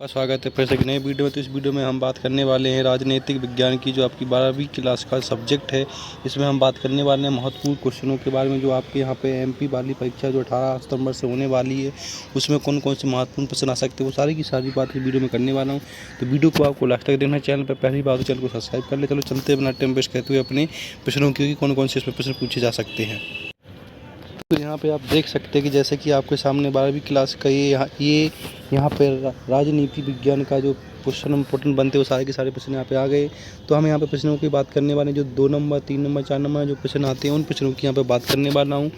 का स्वागत है फिर से एक नए वीडियो में। तो इस वीडियो में हम बात करने वाले हैं राजनीतिक विज्ञान की, जो आपकी 12वीं क्लास का सब्जेक्ट है। इसमें हम बात करने वाले हैं महत्वपूर्ण क्वेश्चनों के बारे में, जो आपके यहाँ पे एमपी वाली परीक्षा जो 18 सितंबर से होने वाली है, उसमें कौन कौन से महत्वपूर्ण प्रश्न आ सकते हैं, वो सारी की सारी बात इस वीडियो में करने वाला हूँ। तो वीडियो को आपको लास्ट तक देखना। चैनल पर पहली बार तो चैनल को सब्सक्राइब कर ले। चलो चलते हैं बिना टाइम वेस्ट करते हुए अपने प्रश्नों की, कौन कौन से इसमें प्रश्न पूछे जा सकते हैं। तो यहाँ पे आप देख सकते हैं कि जैसे कि आपके सामने 12वीं क्लास का ये यहाँ पे राजनीति विज्ञान का जो क्वेश्चन इंपॉर्टेंट बनते हैं, वो सारे के सारे प्रश्न यहाँ पे आ गए। तो हम यहाँ पे प्रश्नों की बात करने वाले हैं, जो 2 नंबर 3 नंबर 4 नंबर जो प्रश्न आते हैं, उन प्रश्नों की यहाँ पे बात करने वाला हूँ।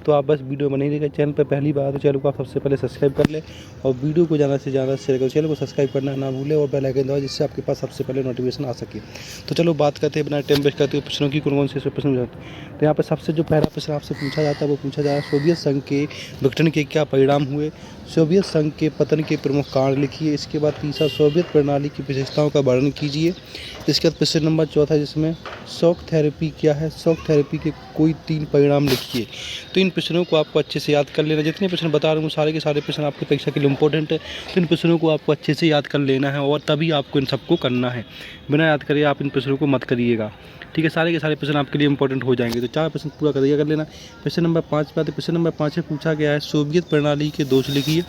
तो आप बस वीडियो बने रहिएगा। चैनल पर पहली बार तो चैनल को आप सबसे पहले सब्सक्राइब कर ले, और वीडियो को ज़्यादा से ज़्यादा शेयर करो। चैनल को सब्सक्राइब करना ना भूले, और बेल आइकन दबाओ, जिससे आपके पास सबसे पहले नोटिफिकेशन आ सके। तो चलो बात करते हैं बिना टाइम वेस्ट करते हुए प्रश्नों की, कौन कौन से प्रश्न जाते हैं। तो यहाँ पर सबसे जो पहला प्रश्न आपसे पूछा जाता है, वो पूछा जा रहा है सोवियत संघ के विघटन के क्या परिणाम हुए। सोवियत संघ के पतन के प्रमुख कारण लिखिए। इसके बाद तीसरा, सोवियत प्रणाली की विशेषताओं का वर्णन कीजिए। इसके बाद प्रश्न नंबर चौथा, जिसमें शॉक थेरेपी क्या है। शॉक थेरेपी के कोई 3 परिणाम लिखिए। तो इन प्रश्नों को आपको अच्छे से याद कर लेना। जितने प्रश्न बता रहा हूँ सारे के सारे प्रश्न आपकी परीक्षा के लिए इंपॉर्टेंट है। तो इन प्रश्नों को आपको अच्छे से याद कर लेना है, और तभी आपको इन सबको करना है। बिना याद करिए आप इन प्रश्नों को मत करिएगा, ठीक है। सारे के सारे प्रश्न आपके लिए इंपॉर्टेंट हो जाएंगे। तो 4 प्रश्न पूरा कर लेना। प्रश्न नंबर 5 पे आते। प्रश्न नंबर 5 में पूछा गया है सोवियत प्रणाली के दोष लिखिए।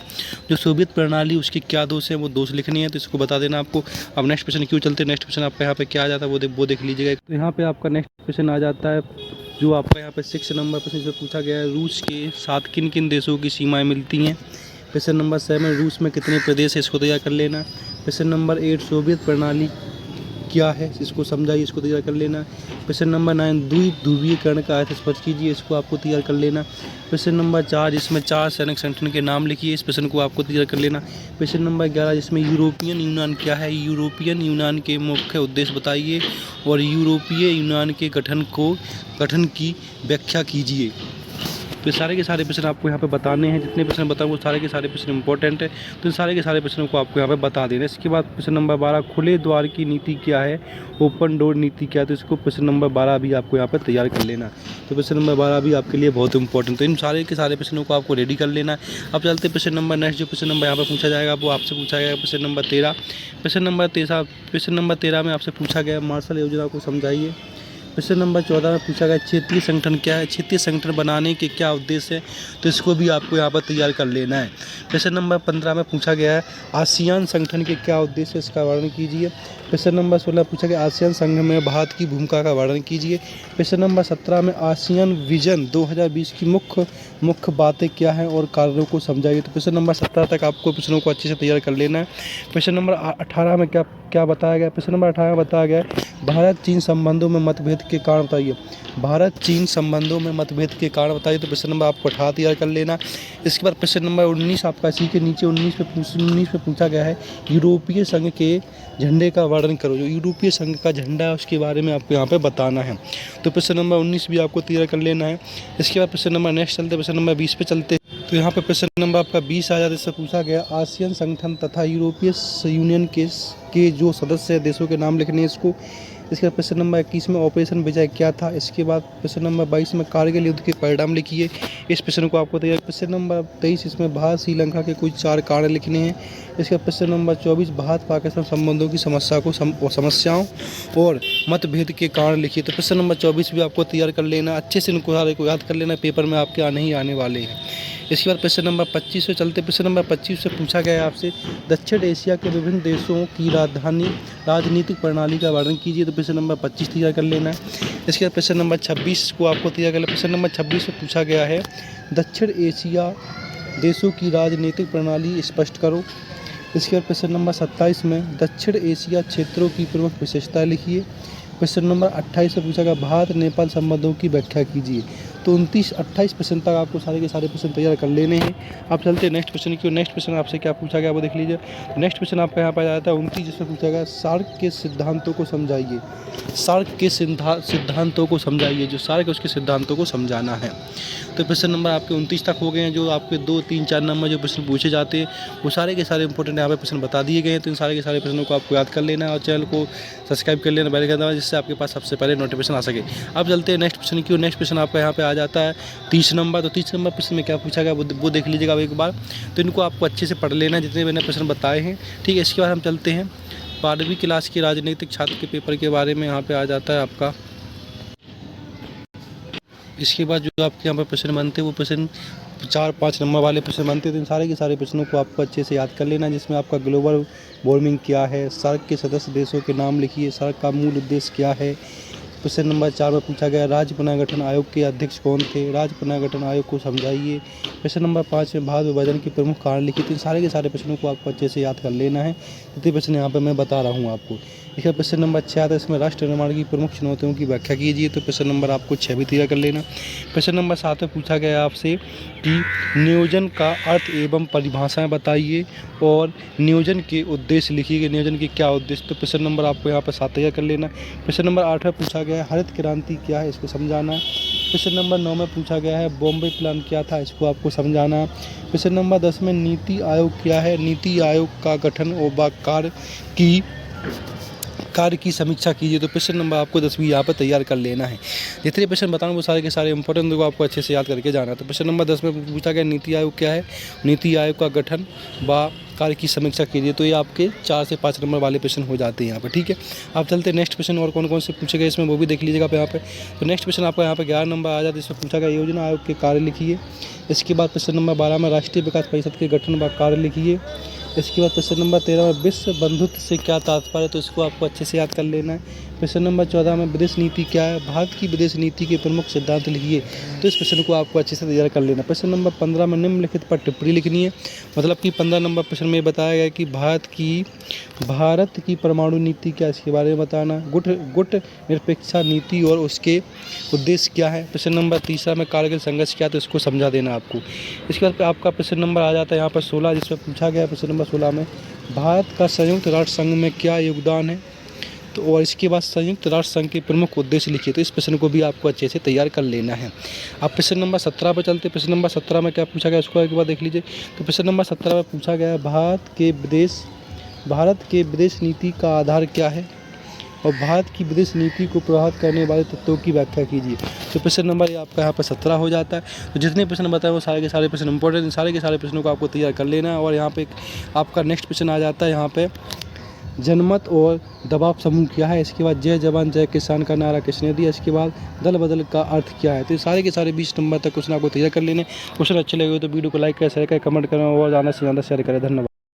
जो सोवियत प्रणाली उसके क्या दोष हैं, वो दोष लिखनी है, तो इसको बता देना आपको। अब नेक्स्ट प्रश्न क्यों चलते हैं। नेक्स्ट प्रश्न आपका यहाँ पे क्या आ जाता है, वो देख लीजिएगा। तो यहाँ पे आपका नेक्स्ट प्रश्न आ जाता है, जो आपका यहाँ पे 6 नंबर प्रश्न से पूछा गया है, रूस के साथ किन किन देशों की सीमाएँ मिलती हैं। प्रश्न नंबर 7, रूस में कितने प्रदेश है, इसको तैयार कर लेना। प्रश्न नंबर 8, सोवियत प्रणाली क्या है, इसको समझाइए, इसको तैयार कर लेना। प्रश्न नंबर 9, ध्रुवीकरण का अर्थ स्पष्ट कीजिए, इसको आपको तैयार कर लेना। प्रश्न नंबर 4, जिसमें 4 सैनिक संगठन के नाम लिखिए, इस प्रश्न को आपको तैयार कर लेना। प्रश्न नंबर 11, जिसमें यूरोपियन यूनियन क्या है, यूरोपियन यूनियन के मुख्य उद्देश्य बताइए, और यूरोपीय यूनियन के गठन की व्याख्या कीजिए। तो सारे के सारे प्रश्न आपको यहाँ पे बताने हैं। जितने प्रश्न बताऊँ वो सारे के सारे प्रश्न इंपॉर्टेंट है, तो सारे के सारे प्रश्नों को आपको यहाँ पे बता देना। इसके बाद प्रश्न नंबर 12, खुले द्वार की नीति क्या है, ओपन डोर नीति क्या है, तो इसको प्रश्न नंबर 12 भी आपको यहाँ पर तैयार कर लेना। तो प्रश्न नंबर 12 भी आपके लिए बहुत इंपॉर्टेंट, तो इन सारे के सारे प्रश्नों को आपको रेडी कर लेना। अब चलते प्रश्न नंबर नेक्स्ट, जो प्रश्न नंबर यहाँ पर पूछा जाएगा वो आपसे पूछा जाएगा प्रश्न नंबर 13। प्रश्न नंबर 13 में आपसे पूछा गया मार्शल योजना को समझाइए। प्रश्न नंबर 14 में पूछा गया क्षेत्रीय संगठन क्या है, क्षेत्रीय संगठन बनाने के क्या उद्देश्य है, तो इसको भी आपको यहाँ पर तैयार कर लेना है। प्रश्न नंबर 15 में पूछा गया है आसियान संगठन के क्या उद्देश्य है, इसका वर्णन कीजिए। प्रश्न नंबर 16 पूछा गया आसियान संघ में भारत की भूमिका का वर्णन कीजिए। प्रश्न नंबर 17 में आसियान विजन 2020 की मुख्य बातें क्या हैं और कारणों को समझाइए। तो प्रश्न नंबर 17 तक आपको प्रश्नों को अच्छे से तैयार कर लेना है। प्रश्न नंबर 18 में क्या बताया गया। प्रश्न नंबर 18 में बताया गया है भारत चीन संबंधों में मतभेद के कारण बताइए। भारत चीन संबंधों में मतभेद के कारण बताइए। तो प्रश्न नंबर आपको 18 तैयार कर लेना। इसके बाद प्रश्न नंबर 19 आपका इसी के नीचे 19 पे पूछा गया है यूरोपीय संघ के झंडे का वर्णन करो। जो यूरोपीय संघ का झंडा है उसके बारे में आपको यहाँ पे बताना है। तो प्रश्न नंबर 19 भी आपको तैयार कर लेना है। इसके बाद प्रश्न नंबर नेक्स्ट चलते, प्रश्न नंबर 20 पे चलते। तो यहाँ पे प्रश्न नंबर आपका 20 आ जाता है। इससे पूछा गया आसियान संगठन तथा यूरोपीय यूनियन के जो सदस्य देशों के नाम लिखने हैं इसको। इसके बाद प्रश्न नंबर 21 में ऑपरेशन विजय क्या था। इसके बाद प्रश्न नंबर 22 में कारगिल युद्ध के परिणाम लिखिए, इस प्रश्न को आपको तैयार। प्रश्न नंबर 23 इसमें भारत श्रीलंका के कुछ 4 कारण लिखने हैं। इसके बाद प्रश्न नंबर 24 भारत पाकिस्तान संबंधों की समस्याओं और मतभेद के कारण लिखिए। तो प्रश्न नंबर 24 भी आपको तैयार कर लेना। अच्छे से इनको सारे को याद कर लेना, पेपर में आपके आने ही आने वाले हैं। इसके बाद प्रश्न नंबर 25 से चलते। प्रश्न नंबर 25 से पूछा गया है आपसे दक्षिण एशिया के विभिन्न देशों की राजनीतिक प्रणाली का वर्णन कीजिए। तो प्रश्न नंबर 25 तैयार कर लेना है। इसके बाद प्रश्न नंबर 26 को आपको तैयार कर लेना। प्रश्न नंबर 26 में पूछा गया है दक्षिण एशिया देशों की राजनीतिक प्रणाली स्पष्ट करो। इसके बाद प्रश्न नंबर 27 में दक्षिण एशिया क्षेत्रों की प्रमुख विशेषताएं लिखिए। प्रश्न नंबर 28 से पूछा गया भारत नेपाल संबंधों की व्याख्या कीजिए। तो 29-28 प्रश्न तक आपको सारे के सारे प्रश्न तैयार कर लेने हैं। अब चलते हैं नेक्स्ट प्रश्न की। नेक्स्ट प्रश्न आपसे क्या पूछा गया वो देख लीजिए। नेक्स्ट प्रश्न आपका यहाँ पर आ जाता है 29, जिसमें पूछा गया सार्क के सिद्धांतों को समझाइए। सार्क के सिद्धांतों को समझाइए। जो सार्क है उसके सिद्धांतों को समझाना है। तो प्रश्न नंबर आपके 29 तक हो गए हैं। जो आपके 2, 3, 4 नंबर जो प्रश्न पूछे जाते हैं वो सारे के सारे इंपॉर्टेंट यहाँ पे प्रश्न बता दिए गए हैं। तो इन सारे के सारे प्रश्नों को आपको याद कर लेना है, और चैनल को सब्सक्राइब कर लेना, बेल आइकन दबाना, जिससे आपके पास सबसे पहले नोटिफिकेशन आ सके। अब चलते हैं नेक्स्ट क्वेश्चन की। नेक्स्ट क्वेश्चन आपका यहाँ पे आ जाता है 30 नंबर। तो 30 नंबर प्रश्न में क्या पूछा गया वो देख लीजिएगा अब एक बार। तो इनको आपको अच्छे से पढ़ लेना जितने मैंने प्रश्न बताए हैं, ठीक है। इसके बाद हम चलते हैं 12वीं क्लास की राजनीतिक छात्र के पेपर के बारे में। यहाँ पे आ जाता है आपका। इसके बाद जो आपके यहाँ पर प्रश्न बनते हैं वो प्रश्न 4-5 नंबर वाले प्रश्न बनते हैं। तो इन सारे के सारे प्रश्नों को आपको अच्छे से याद कर लेना, जिसमें आपका ग्लोबल वार्मिंग क्या है, सार्क के सदस्य देशों के नाम लिखिए, सार्क का मूल उद्देश्य क्या है। प्रश्न नंबर 4 में पूछा गया राज्य पुनर्गठन आयोग के अध्यक्ष कौन थे, राज्य पुनर्गठन आयोग को समझाइए। प्रश्न नंबर 5 में भारत विभाजन के प्रमुख कारण लिखिए। तो इन सारे के सारे प्रश्नों को आपको अच्छे से याद कर लेना है, जितने प्रश्न यहाँ पर मैं बता रहा हूँ आपको। इसका प्रश्न नंबर 6 आता है, इसमें राष्ट्र निर्माण की प्रमुख चुनौतियों की व्याख्या कीजिए। तो प्रश्न नंबर आपको 6 भी तैयार कर लेना। प्रश्न नंबर 7 में पूछा गया आपसे कि नियोजन का अर्थ एवं परिभाषाएं बताइए और नियोजन के उद्देश्य लिखिए। नियोजन के क्या उद्देश्य, तो प्रश्न नंबर आपको यहाँ पर 7 तैयार कर लेना। प्रश्न नंबर 8 में पूछा गया है हरित क्रांति क्या है, इसको समझाना है। प्रश्न नंबर 9 में पूछा गया है बॉम्बे प्लान क्या था, इसको आपको समझाना है। प्रश्न नंबर 10 में नीति आयोग क्या है, नीति आयोग का गठन और कार्य की समीक्षा कीजिए। तो प्रश्न नंबर आपको 10वीं यहाँ पर तैयार कर लेना है। जितने प्रश्न बताऊँ वो सारे के सारे इंपॉर्टेंट को आपको अच्छे से याद करके जाना है। तो प्रश्न नंबर 10 में पूछा गया नीति आयोग क्या है, नीति आयोग का गठन व कार्य की समीक्षा कीजिए। तो ये आपके 4 से 5 नंबर वाले प्रश्न हो जाते हैं यहाँ पर, ठीक है। आप चलते हैं नेक्स्ट प्रश्न और कौन कौन से पूछे गए इसमें वो भी देख लीजिएगा आप यहाँ पे। तो नेक्स्ट प्रश्न आपका यहाँ पे 11 नंबर आ जाता है, इसमें पूछा गया योजना आयोग के कार्य लिखिए। इसके बाद प्रश्न नंबर 12 में राष्ट्रीय विकास परिषद के गठन व कार्य लिखिए। इसके बाद प्रश्न नंबर 13 में विश्व बंधुत्व से क्या तात्पर्य है, तो इसको आपको अच्छे से याद कर लेना है। प्रश्न नंबर 14 में विदेश नीति क्या है, भारत की विदेश नीति के प्रमुख सिद्धांत लिखिए। तो इस प्रश्न को आपको अच्छे से तैयार कर लेना। प्रश्न नंबर 15 में निम्नलिखित पर टिप्पणी लिखनी है। मतलब कि 15 नंबर प्रश्न में बताया गया कि भारत की परमाणु नीति क्या है, इसके बारे में बताना। गुट निरपेक्षा नीति और उसके उद्देश्य क्या है। प्रश्न नंबर 30 में कारगिल संघर्ष क्या है, तो इसको समझा देना आपको। इसके बाद आपका प्रश्न नंबर आ जाता है यहाँ पर 16, जिसमें पूछा गया प्रश्न नंबर 16 में भारत का संयुक्त राष्ट्र संघ में क्या योगदान है। तो और इसके बाद संयुक्त राष्ट्र संघ के प्रमुख उद्देश्य लिखिए। तो इस प्रश्न को भी आपको अच्छे से तैयार कर लेना है। अब प्रश्न नंबर 17 पर चलते। प्रश्न नंबर 17 में क्या पूछा गया उसको एक बार देख लीजिए। तो प्रश्न नंबर 17 में पूछा गया भारत के विदेश नीति का आधार क्या है और भारत की विदेश नीति को प्रभावित करने वाले तत्वों की व्याख्या कीजिए। तो प्रश्न नंबर ये आपका यहाँ पर 17 हो जाता है। तो जितने प्रश्न बताए वो सारे के सारे प्रश्न इंपॉर्टेंट, सारे के सारे प्रश्नों को आपको तैयार कर लेना है। और यहाँ पे आपका नेक्स्ट प्रश्न आ जाता है यहाँ पे जनमत और दबाव समूह क्या है। इसके बाद जय जवान जय किसान का नारा किसने दिया। इसके बाद दल बदल का अर्थ क्या है। तो ये सारे के सारे 20 नंबर तक क्वेश्चन आपको तैयार कर लेने। क्वेश्चन अच्छे लगे हो तो वीडियो को लाइक करें, शेयर करें, कमेंट करें और ज़्यादा से ज़्यादा शेयर करें। धन्यवाद।